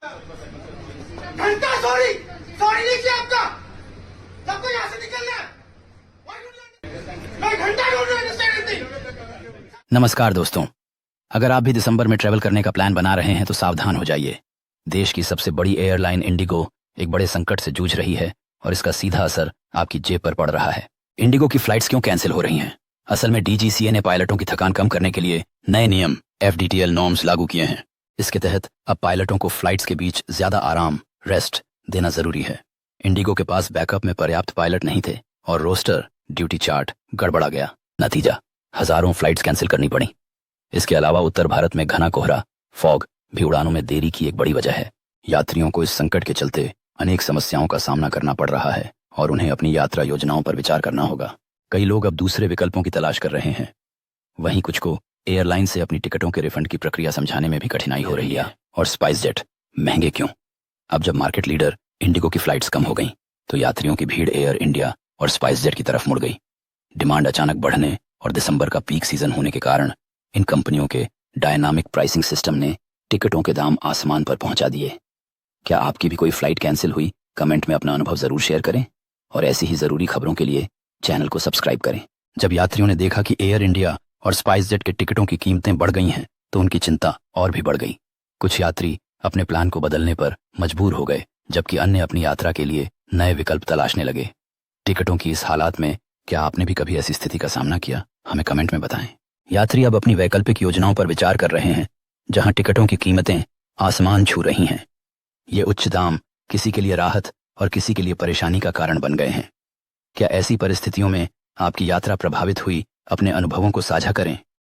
घंटा sorry sorry लीजिए आपका, सबको यहाँ से निकलना है। मैं घंटा ढूंढ रहा हूँ। नमस्कार दोस्तों, अगर आप भी दिसंबर में ट्रैवल करने का प्लान बना रहे हैं तो सावधान हो जाइए। देश की सबसे बड़ी एयरलाइन इंडिगो एक बड़े संकट से जूझ रही है और इसका सीधा असर आपकी जेब पर पड़ रहा है। इंडिगो की फ्लाइट्स क्यों कैंसिल हो रही हैं? असल में डीजीसीए ने पायलटों की थकान कम करने के लिए नए नियम FDTL नॉर्म्स लागू किए हैं। इसके तहत अब पायलटों को फ्लाइट्स के बीच ज्यादा आराम रेस्ट देना जरूरी है। इंडिगो के पास बैकअप में पर्याप्त पायलट नहीं थे और रोस्टर ड्यूटी चार्ट गड़बड़ा गया। नतीजा, हजारों फ्लाइट्स कैंसिल करनी पड़ी। इसके अलावा उत्तर भारत में घना कोहरा फॉग भी उड़ानों में देरी की एक बड़ी वजह है। यात्रियों को इस संकट के चलते अनेक समस्याओं का सामना करना पड़ रहा है और उन्हें अपनी यात्रा योजनाओं पर विचार करना होगा। कई लोग अब दूसरे विकल्पों की तलाश कर रहे हैं। वहीं कुछ को एयरलाइन से अपनी टिकटों के रिफंड की प्रक्रिया समझाने में भी कठिनाई हो रही है। और स्पाइस जेट महंगे क्यों? अब जब मार्केट लीडर इंडिगो की फ्लाइट्स कम हो गई तो यात्रियों की भीड़ एयर इंडिया और स्पाइस जेट की तरफ मुड़ गई। डिमांड अचानक बढ़ने और दिसंबर का पीक सीजन होने के कारण इन कंपनियों के डायनामिक प्राइसिंग सिस्टम ने टिकटों के दाम आसमान पर पहुंचा दिए। क्या आपकी भी कोई फ्लाइट कैंसिल हुई? कमेंट में अपना अनुभव जरूर शेयर करें और ऐसी ही जरूरी खबरों के लिए चैनल को सब्सक्राइब करें। जब यात्रियों ने देखा कि एयर इंडिया और स्पाइस जेट के टिकटों की कीमतें बढ़ गई हैं तो उनकी चिंता और भी बढ़ गई। कुछ यात्री अपने प्लान को बदलने पर मजबूर हो गए, जबकि अन्य अपनी यात्रा के लिए नए विकल्प तलाशने लगे। टिकटों की इस हालात में क्या आपने भी कभी ऐसी स्थिति का सामना किया? हमें कमेंट में बताएं। यात्री अब अपनी वैकल्पिक योजनाओं पर विचार कर रहे हैं, जहां टिकटों की कीमतें आसमान छू रही हैं। ये उच्च दाम किसी के लिए राहत और किसी के लिए परेशानी का कारण बन गए हैं। क्या ऐसी परिस्थितियों में आपकी यात्रा प्रभावित हुई? अपने अनुभवों को साझा करें